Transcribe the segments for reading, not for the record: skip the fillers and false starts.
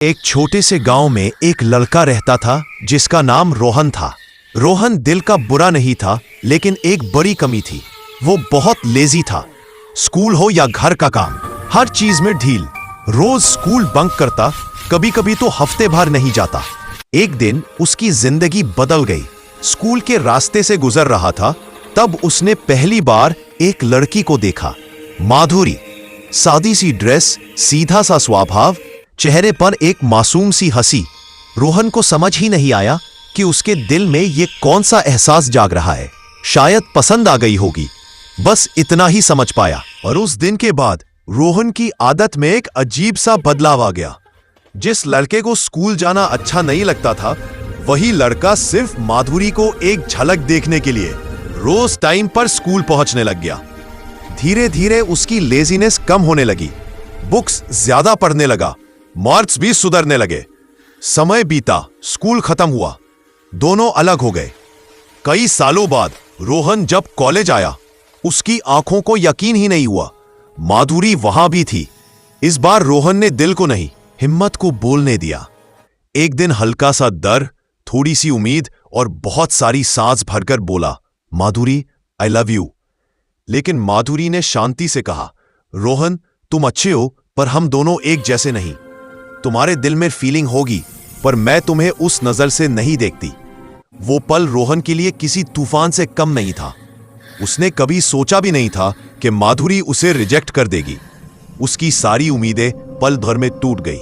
एक छोटे से गांव में एक लड़का रहता था जिसका नाम रोहन था। रोहन दिल का बुरा नहीं था, लेकिन एक बड़ी कमी थी। वो बहुत लेजी था। स्कूल हो या घर का काम, हर चीज में ढील। रोज स्कूल बंक करता, कभी कभी तो हफ्ते भर नहीं जाता। एक दिन उसकी जिंदगी बदल गई। स्कूल के रास्ते से गुजर रहा था, तब उसने पहली बार एक लड़की को देखा। माधुरी, सादी सी ड्रेस, सीधा सा स्वभाव, चेहरे पर एक मासूम सी हंसी। रोहन को समझ ही नहीं आया कि उसके दिल में ये कौन सा एहसास जाग रहा है। शायद पसंद आ गई होगी, बस इतना ही समझ पाया। और उस दिन के बाद रोहन की आदत में एक अजीब सा बदलाव आ गया। जिस लड़के को स्कूल जाना अच्छा नहीं लगता था, वही लड़का सिर्फ माधुरी को एक झलक देखने के लिए रोज टाइम पर स्कूल पहुंचने लग गया। धीरे धीरे उसकी लेजीनेस कम होने लगी, बुक्स ज्यादा पढ़ने लगा, मार्क्स भी सुधरने लगे। समय बीता, स्कूल खत्म हुआ, दोनों अलग हो गए। कई सालों बाद रोहन जब कॉलेज आया, उसकी आंखों को यकीन ही नहीं हुआ, माधुरी वहां भी थी। इस बार रोहन ने दिल को नहीं, हिम्मत को बोलने दिया। एक दिन हल्का सा डर, थोड़ी सी उम्मीद और बहुत सारी सांस भरकर बोला, माधुरी, आई लव यू। लेकिन माधुरी ने शांति से कहा, रोहन, तुम अच्छे हो, पर हम दोनों एक जैसे नहीं। तुम्हारे दिल में फीलिंग होगी, पर मैं तुम्हें उस नजर से नहीं देखती। वो पल रोहन के लिए किसी तूफान से कम नहीं था। उसने कभी सोचा भी नहीं था कि माधुरी उसे रिजेक्ट कर देगी। उसकी सारी उम्मीदें पल भर में टूट गई।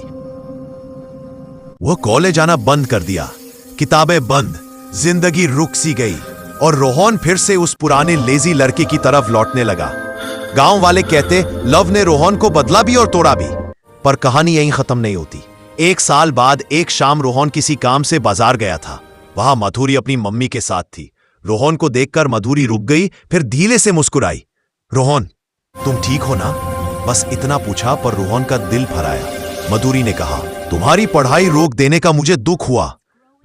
वह कॉलेज आना बंद कर दिया, किताबें बंद, जिंदगी रुक सी गई और रोहन फिर से उस पुराने लेजी लड़के की तरफ लौटने लगा। गांव वाले कहते लव ने रोहन को बदला भी और तोड़ा भी, पर कहानी यहीं खत्म नहीं होती। एक साल बाद एक शाम रोहन किसी काम से बाजार गया था। वहां माधुरी अपनी मम्मी के साथ थी। रोहन को देखकर माधुरी रुक गई, फिर धीरे से मुस्कुराई। रोहन, तुम ठीक हो ना? बस इतना पूछा, पर रोहन का दिल भर आया। माधुरी ने कहा, तुम्हारी पढ़ाई रोक देने का मुझे दुख हुआ।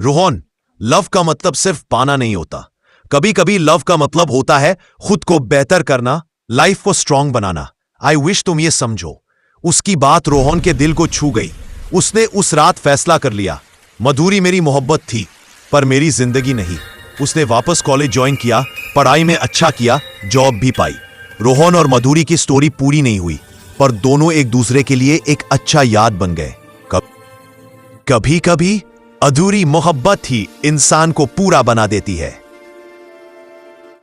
रोहन, लव का मतलब सिर्फ पाना नहीं होता। कभी कभी लव का मतलब होता है खुद को बेहतर करना, लाइफ को स्ट्रांग बनाना। आई विश तुम ये समझो। उसकी बात रोहन के दिल को छू गई। उसने उस रात फैसला कर लिया, माधुरी मेरी मोहब्बत थी, पर मेरी जिंदगी नहीं। उसने वापस कॉलेज ज्वाइन किया, पढ़ाई में अच्छा किया, जॉब भी पाई। रोहन और माधुरी की स्टोरी पूरी नहीं हुई, पर दोनों एक दूसरे के लिए एक अच्छा याद बन गए। कभी कभी अधूरी मोहब्बत ही इंसान को पूरा बना देती है।